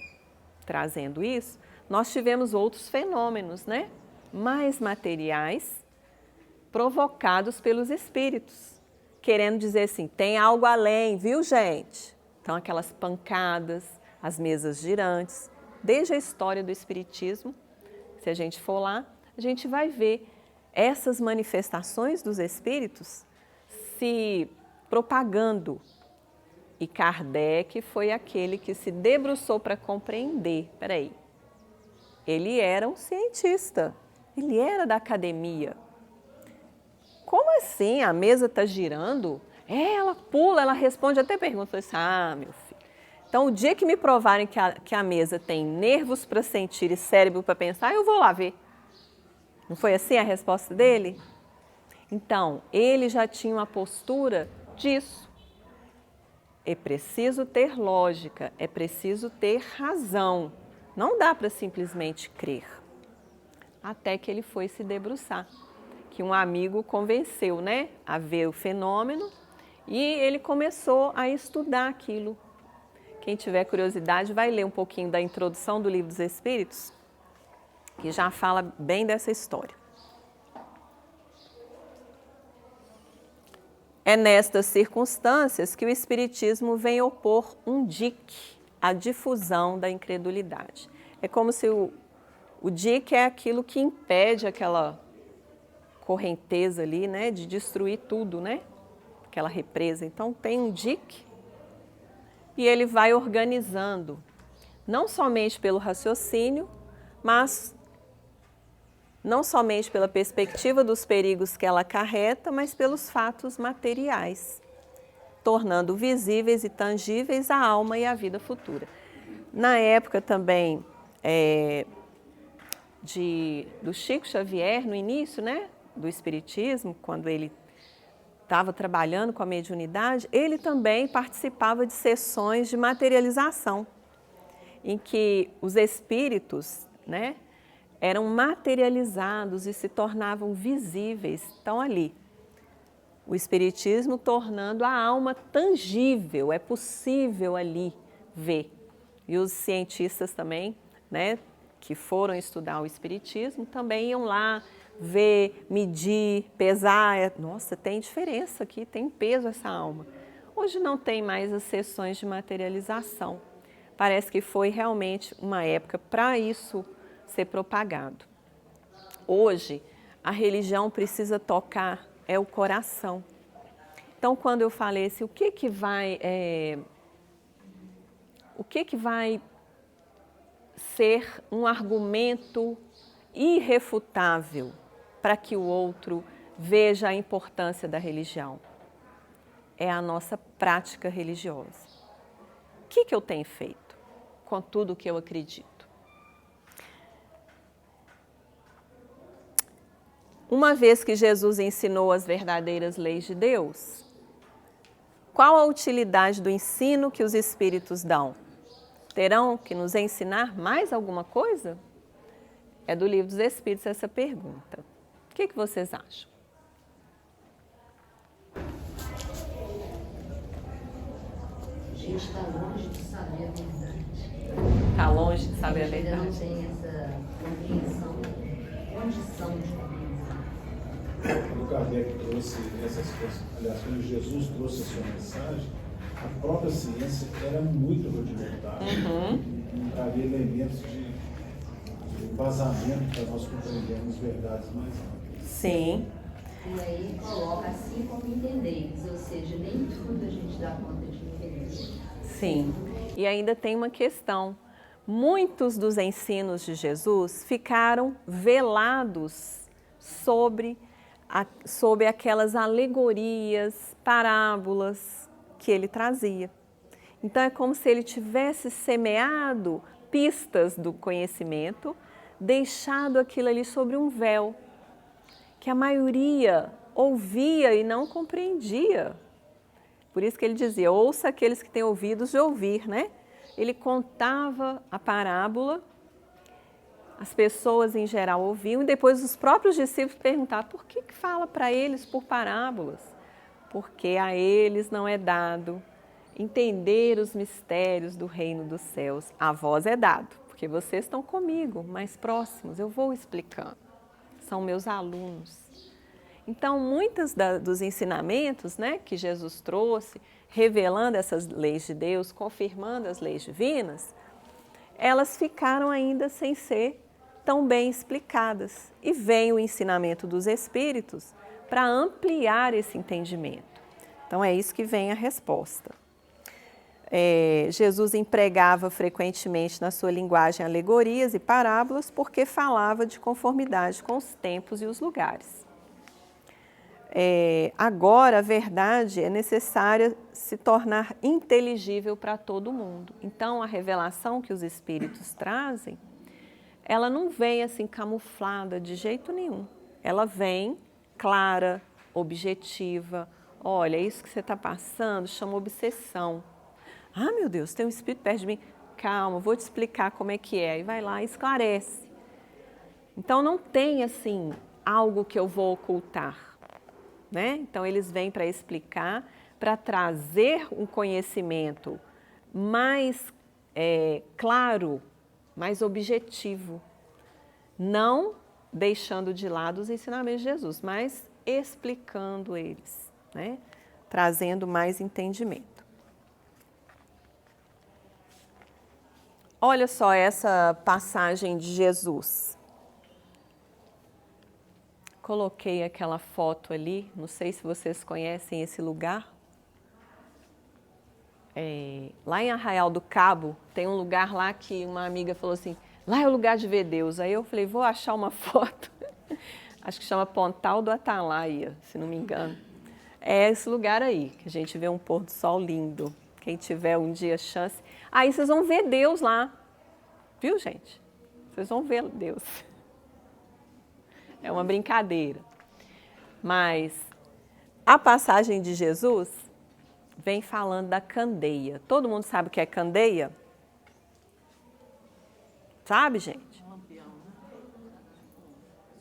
S1: trazendo isso, nós tivemos outros fenômenos, né? Mais materiais, provocados pelos espíritos, querendo dizer assim, tem algo além, viu, gente? Então, aquelas pancadas, as mesas girantes, desde a história do espiritismo, se a gente for lá, a gente vai ver essas manifestações dos espíritos se propagando. E Kardec foi aquele que se debruçou para compreender. Peraí, ele era um cientista, ele era da academia. Como assim? A mesa está girando? Ela pula, ela responde até perguntas. Meu filho. Então, o dia que me provarem que a mesa tem nervos para sentir e cérebro para pensar, eu vou lá ver. Não foi assim a resposta dele? Então, ele já tinha uma postura disso. É preciso ter lógica, é preciso ter razão. Não dá para simplesmente crer. Até que ele foi se debruçar. Que um amigo convenceu, né, a ver o fenômeno e ele começou a estudar aquilo. Quem tiver curiosidade vai ler um pouquinho da introdução do Livro dos Espíritos, que já fala bem dessa história. É nestas circunstâncias que o Espiritismo vem opor um dique à difusão da incredulidade. É como se o dique é aquilo que impede aquela correnteza ali, né, de destruir tudo, né? Aquela represa. Então tem um dique e ele vai organizando, não somente pelo raciocínio, mas não somente pela perspectiva dos perigos que ela acarreta, mas pelos fatos materiais, tornando visíveis e tangíveis a alma e a vida futura. Na época também do Chico Xavier, no início, né, do Espiritismo, quando ele estava trabalhando com a mediunidade, ele também participava de sessões de materialização, em que os espíritos, né, eram materializados e se tornavam visíveis, estão ali. O Espiritismo tornando a alma tangível, é possível ali ver. E os cientistas também, né, que foram estudar o Espiritismo, também iam lá ver, medir, pesar. Nossa, tem diferença aqui, tem peso essa alma. Hoje não tem mais as sessões de materialização. Parece que foi realmente uma época para isso ser propagado. Hoje, a religião precisa tocar o coração. Então, quando eu falei assim, o que vai ser um argumento irrefutável para que o outro veja a importância da religião? é a nossa prática religiosa. O que eu tenho feito com tudo que eu acredito? Uma vez que Jesus ensinou as verdadeiras leis de Deus, qual a utilidade do ensino que os Espíritos dão? Terão que nos ensinar mais alguma coisa? É do Livro dos Espíritos essa pergunta. O que vocês acham?
S8: A gente está longe de saber a verdade.
S1: Está longe de saber a
S8: gente ainda não
S1: verdade?
S8: tem essa compreensão, condição de compreensão.
S6: Quando Kardec trouxe essas coisas, aliás, quando Jesus trouxe a sua mensagem, a própria ciência era muito rudimentar. Não traria elementos de embasamento para nós compreendermos verdades mais amplas.
S1: Sim.
S8: E aí coloca assim como entendeis, ou seja, nem tudo a gente dá conta de entender.
S1: Sim. E ainda tem uma questão. Muitos dos ensinos de Jesus ficaram velados sobre aquelas alegorias, parábolas que ele trazia. Então é como se ele tivesse semeado pistas do conhecimento, deixado aquilo ali sobre um véu, que a maioria ouvia e não compreendia. Por isso que ele dizia, ouça aqueles que têm ouvidos de ouvir, né? Ele contava a parábola, as pessoas em geral ouviam, e depois os próprios discípulos perguntavam, por que fala para eles por parábolas? Porque a eles não é dado entender os mistérios do reino dos céus. A vós é dado, porque vocês estão comigo, mais próximos, eu vou explicando. São meus alunos. Então, muitos dos ensinamentos, né, que Jesus trouxe, revelando essas leis de Deus, confirmando as leis divinas, elas ficaram ainda sem ser tão bem explicadas. E vem o ensinamento dos Espíritos para ampliar esse entendimento. Então, é isso que vem a resposta. Jesus empregava frequentemente na sua linguagem alegorias e parábolas porque falava de conformidade com os tempos e os lugares. Agora, a verdade é necessária se tornar inteligível para todo mundo. Então, a revelação que os Espíritos trazem, ela não vem assim camuflada de jeito nenhum. Ela vem clara, objetiva. Olha, isso que você está passando chama obsessão. Ah, meu Deus, tem um espírito perto de mim. Calma, vou te explicar como é que é. E vai lá e esclarece. Então, não tem, assim, algo que eu vou ocultar, né? Então, eles vêm para explicar, para trazer um conhecimento mais claro, mais objetivo. Não deixando de lado os ensinamentos de Jesus, mas explicando eles, né? Trazendo mais entendimento. Olha só essa passagem de Jesus. Coloquei aquela foto ali, não sei se vocês conhecem esse lugar. Lá em Arraial do Cabo, tem um lugar lá que uma amiga falou assim, lá é o lugar de ver Deus. Aí eu falei, vou achar uma foto. Acho que chama Pontal do Atalaia, se não me engano. É esse lugar aí, que a gente vê um pôr do sol lindo. Quem tiver um dia chance. Aí vocês vão ver Deus lá. Viu, gente? Vocês vão ver Deus. É uma brincadeira. Mas a passagem de Jesus vem falando da candeia. Todo mundo sabe o que é candeia? Sabe, gente?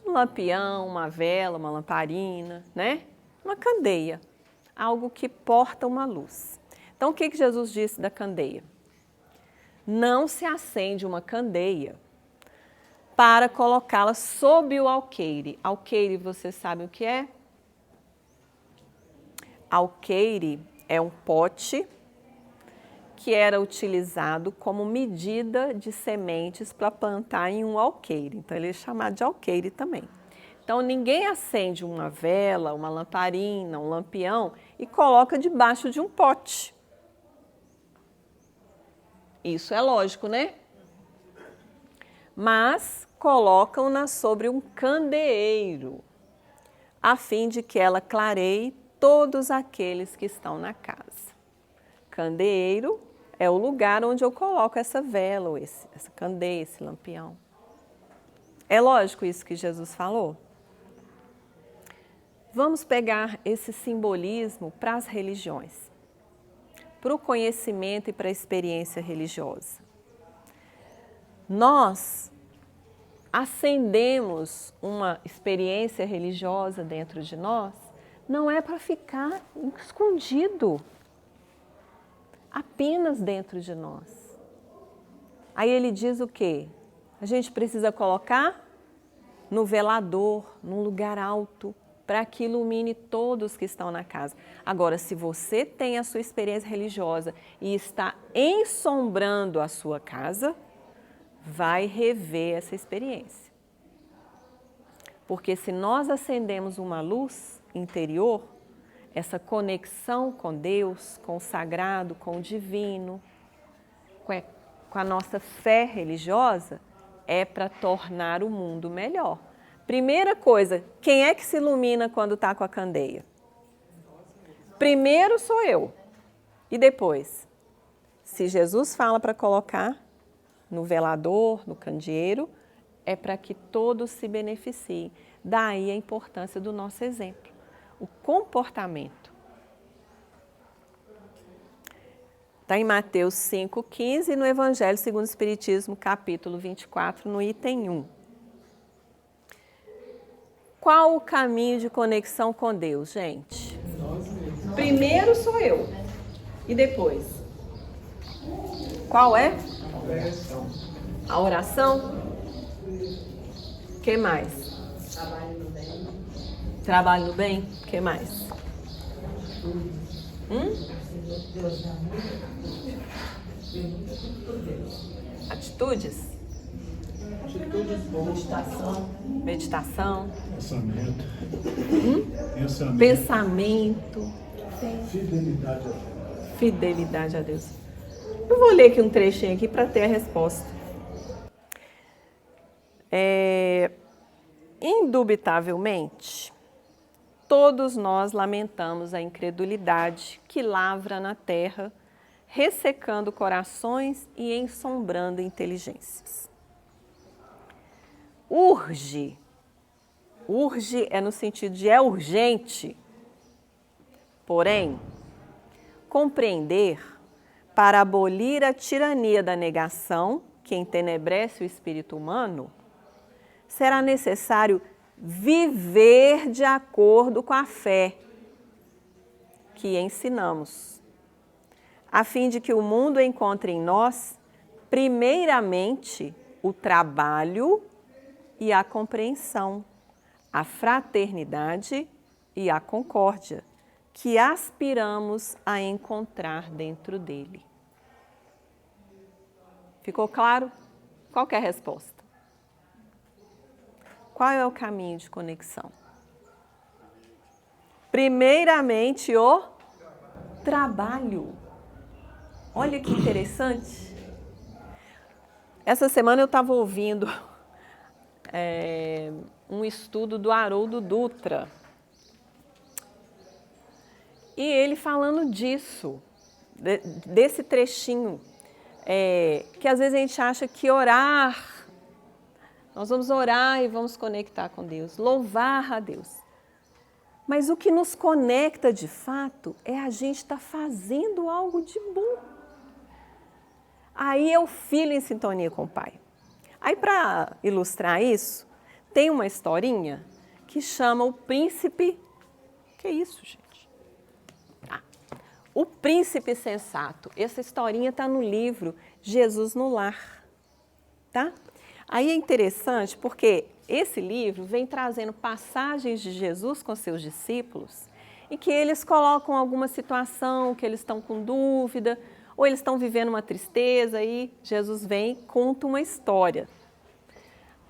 S1: Um lampião, uma vela, uma lamparina, né? Uma candeia. Algo que porta uma luz. Então, o que Jesus disse da candeia? Não se acende uma candeia para colocá-la sob o alqueire. Alqueire, vocês sabem o que é? Alqueire é um pote que era utilizado como medida de sementes para plantar em um alqueire. Então, ele é chamado de alqueire também. Então, ninguém acende uma vela, uma lamparina, um lampião e coloca debaixo de um pote. Isso é lógico, né? Mas colocam-na sobre um candeeiro, a fim de que ela clareie todos aqueles que estão na casa. Candeeiro é o lugar onde eu coloco essa vela, ou essa candeia, esse lampião. É lógico isso que Jesus falou? Vamos pegar esse simbolismo para as religiões, para o conhecimento e para a experiência religiosa. Nós acendemos uma experiência religiosa dentro de nós, não é para ficar escondido, apenas dentro de nós. Aí ele diz o quê? A gente precisa colocar no velador, num lugar alto, para que ilumine todos que estão na casa. Agora, se você tem a sua experiência religiosa e está ensombrando a sua casa, vai rever essa experiência. Porque se nós acendemos uma luz interior, essa conexão com Deus, com o sagrado, com o divino, com a nossa fé religiosa, é para tornar o mundo melhor. Primeira coisa, quem é que se ilumina quando está com a candeia? Primeiro sou eu. E depois? Se Jesus fala para colocar no velador, no candeeiro, é para que todos se beneficiem. Daí a importância do nosso exemplo, o comportamento. Está em Mateus 5,15 e no Evangelho segundo o Espiritismo, capítulo 24, no item 1. Qual o caminho de conexão com Deus, gente? Primeiro sou eu. E depois? Qual é? A oração? O que mais? Trabalho no bem? O que mais? Atitudes? Meditação. Pensamento. Fidelidade a Deus. Eu vou ler aqui um trechinho aqui para ter a resposta. Indubitavelmente, todos nós lamentamos a incredulidade que lavra na terra, ressecando corações e ensombrando inteligências. Urge é no sentido de é urgente, porém, compreender para abolir a tirania da negação que entenebrece o espírito humano, será necessário viver de acordo com a fé que ensinamos, a fim de que o mundo encontre em nós, primeiramente, o trabalho e a compreensão, a fraternidade e a concórdia, que aspiramos a encontrar dentro dele. Ficou claro? Qual que é a resposta? Qual é o caminho de conexão? Primeiramente, o trabalho. Olha que interessante. Essa semana eu estava ouvindo um estudo do Haroldo Dutra. E ele falando disso, desse trechinho, que às vezes a gente acha que orar, nós vamos orar e vamos conectar com Deus, louvar a Deus. Mas o que nos conecta de fato é a gente estar fazendo algo de bom. Aí é o filho em sintonia com o pai. Aí, para ilustrar isso, tem uma historinha que chama O Príncipe... Que é isso, gente? O Príncipe Sensato. Essa historinha está no livro Jesus no Lar. Tá? Aí é interessante porque esse livro vem trazendo passagens de Jesus com seus discípulos em que eles colocam alguma situação que eles estão com dúvida ou eles estão vivendo uma tristeza e Jesus vem e conta uma história.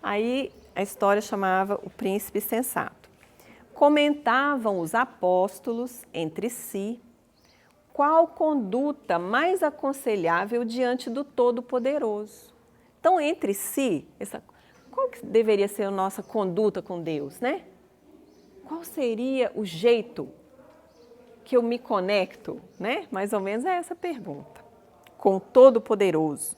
S1: Aí a história chamava O Príncipe Sensato. Comentavam os apóstolos entre si qual conduta mais aconselhável diante do Todo-Poderoso. Então, entre si, qual que deveria ser a nossa conduta com Deus, né? Qual seria o jeito que eu me conecto, né? Mais ou menos é essa pergunta. Com o Todo-Poderoso.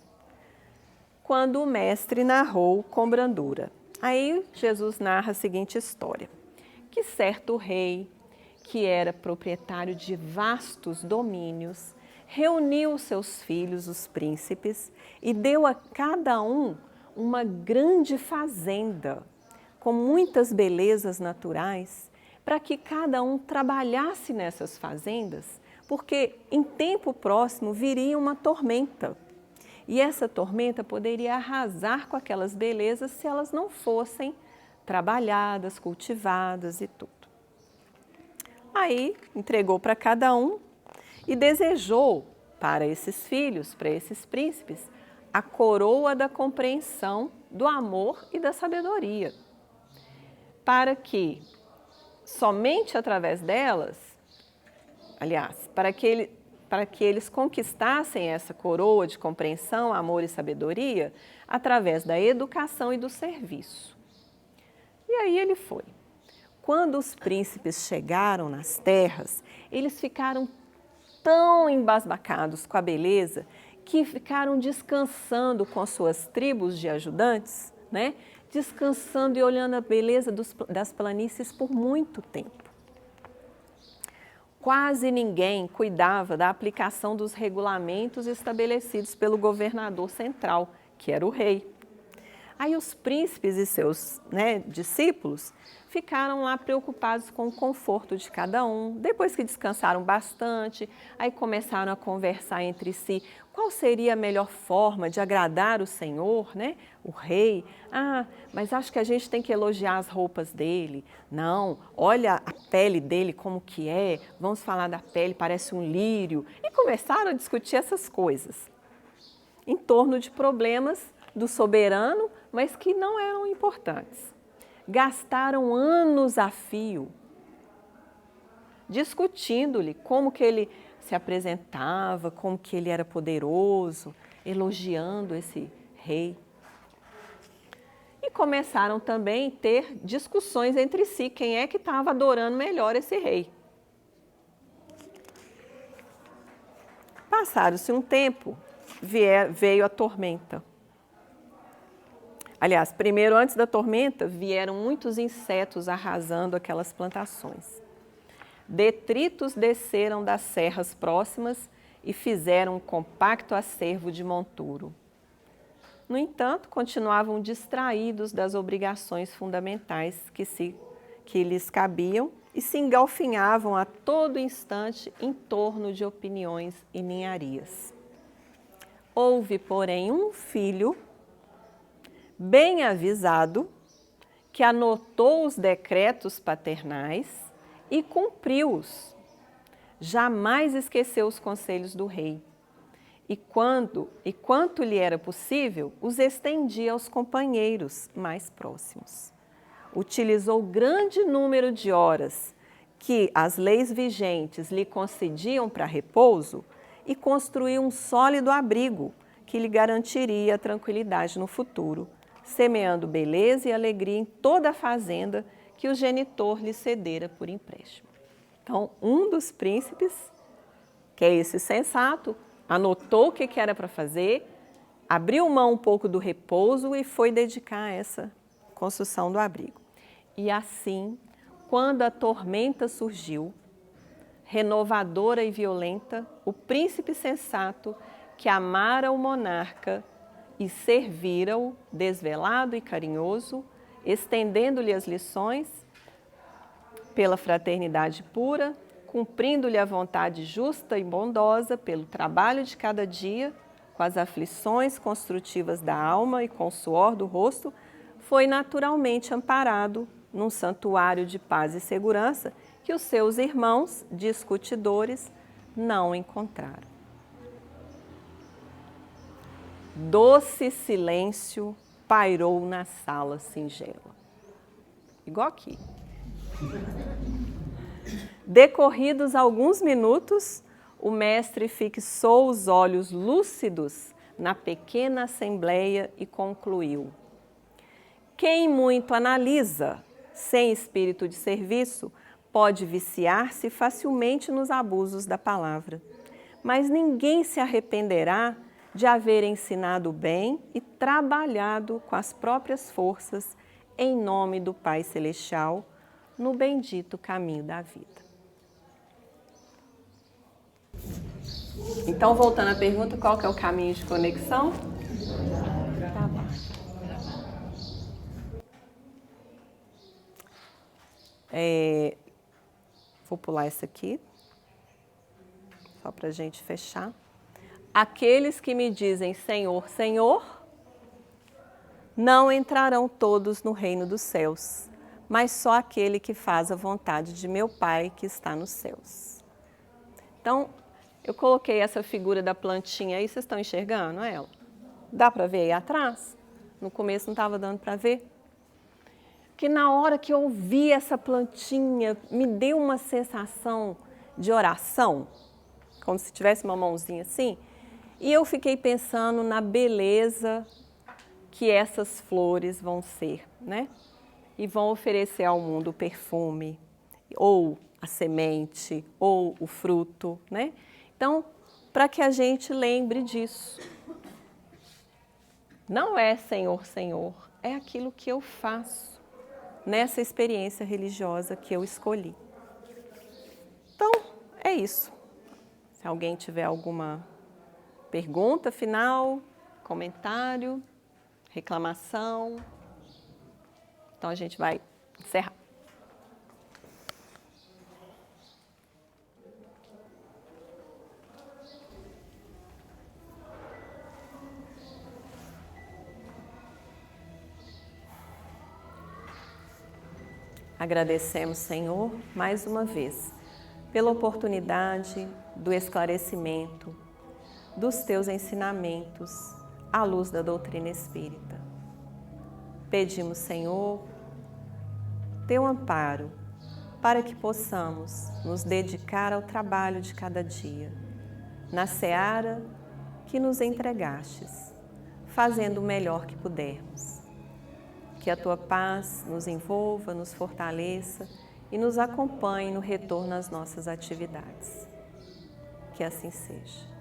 S1: Quando o mestre narrou com brandura. Aí Jesus narra a seguinte história. Que certo rei, que era proprietário de vastos domínios, reuniu seus filhos, os príncipes, e deu a cada um uma grande fazenda, com muitas belezas naturais, para que cada um trabalhasse nessas fazendas, porque em tempo próximo viria uma tormenta. E essa tormenta poderia arrasar com aquelas belezas se elas não fossem trabalhadas, cultivadas e tudo. Aí entregou para cada um e desejou para esses filhos, para esses príncipes, a coroa da compreensão, do amor e da sabedoria, para que somente através delas, aliás, para que eles conquistassem essa coroa de compreensão, amor e sabedoria através da educação e do serviço. E aí ele foi. Quando os príncipes chegaram nas terras, eles ficaram tão embasbacados com a beleza que ficaram descansando com suas tribos de ajudantes, né? Descansando e olhando a beleza das planícies por muito tempo. Quase ninguém cuidava da aplicação dos regulamentos estabelecidos pelo governador central, que era o rei. Aí os príncipes e seus discípulos ficaram lá preocupados com o conforto de cada um. Depois que descansaram bastante, aí começaram a conversar entre si qual seria a melhor forma de agradar o Senhor, né? O rei. Ah, mas acho que a gente tem que elogiar as roupas dele. Não, olha a pele dele como que é, vamos falar da pele, parece um lírio. E começaram a discutir essas coisas em torno de problemas do soberano, mas que não eram importantes. Gastaram anos a fio discutindo-lhe como que ele se apresentava, como que ele era poderoso, elogiando esse rei. E começaram também a ter discussões entre si, quem é que estava adorando melhor esse rei. Passaram-se um tempo, veio a tormenta. Aliás, primeiro, antes da tormenta, vieram muitos insetos arrasando aquelas plantações. Detritos desceram das serras próximas e fizeram um compacto acervo de monturo. No entanto, continuavam distraídos das obrigações fundamentais que lhes cabiam e se engalfinhavam a todo instante em torno de opiniões e ninharias. Houve, porém, um filho bem avisado, que anotou os decretos paternais e cumpriu-os. Jamais esqueceu os conselhos do rei. E quanto lhe era possível, os estendia aos companheiros mais próximos. Utilizou grande número de horas que as leis vigentes lhe concediam para repouso e construiu um sólido abrigo que lhe garantiria a tranquilidade no futuro, semeando beleza e alegria em toda a fazenda que o genitor lhe cedera por empréstimo. Então, um dos príncipes, que é esse sensato, anotou o que era para fazer, abriu mão um pouco do repouso e foi dedicar a essa construção do abrigo. E assim, quando a tormenta surgiu, renovadora e violenta, o príncipe sensato, que amara o monarca e servira-o, desvelado e carinhoso, estendendo-lhe as lições pela fraternidade pura, cumprindo-lhe a vontade justa e bondosa pelo trabalho de cada dia, com as aflições construtivas da alma e com o suor do rosto, foi naturalmente amparado num santuário de paz e segurança que os seus irmãos discutidores não encontraram. Doce silêncio pairou na sala singela. Igual aqui. Decorridos alguns minutos, o mestre fixou os olhos lúcidos na pequena assembleia e concluiu: quem muito analisa, sem espírito de serviço, pode viciar-se facilmente nos abusos da palavra, mas ninguém se arrependerá de haver ensinado bem e trabalhado com as próprias forças em nome do Pai Celestial no bendito caminho da vida. Então, voltando à pergunta, qual que é o caminho de conexão? Trabalho. Vou pular essa aqui, só para a gente fechar. Aqueles que me dizem Senhor, Senhor, não entrarão todos no reino dos céus, mas só aquele que faz a vontade de meu Pai que está nos céus. Então, eu coloquei essa figura da plantinha aí, vocês estão enxergando ela? Dá para ver aí atrás? No começo não estava dando para ver. Que na hora que eu ouvi essa plantinha, me deu uma sensação de oração, como se tivesse uma mãozinha assim, e eu fiquei pensando na beleza que essas flores vão ser, né? E vão oferecer ao mundo o perfume, ou a semente, ou o fruto, né? Então, para que a gente lembre disso. Não é Senhor, Senhor, é aquilo que eu faço nessa experiência religiosa que eu escolhi. Então, é isso. Se alguém tiver alguma pergunta final, comentário, reclamação, então a gente vai encerrar. Agradecemos, Senhor, mais uma vez, pela oportunidade do esclarecimento dos teus ensinamentos à luz da doutrina espírita. Pedimos, Senhor, teu amparo para que possamos nos dedicar ao trabalho de cada dia, na seara que nos entregastes, fazendo o melhor que pudermos. Que a tua paz nos envolva, nos fortaleça e nos acompanhe no retorno às nossas atividades. Que assim seja.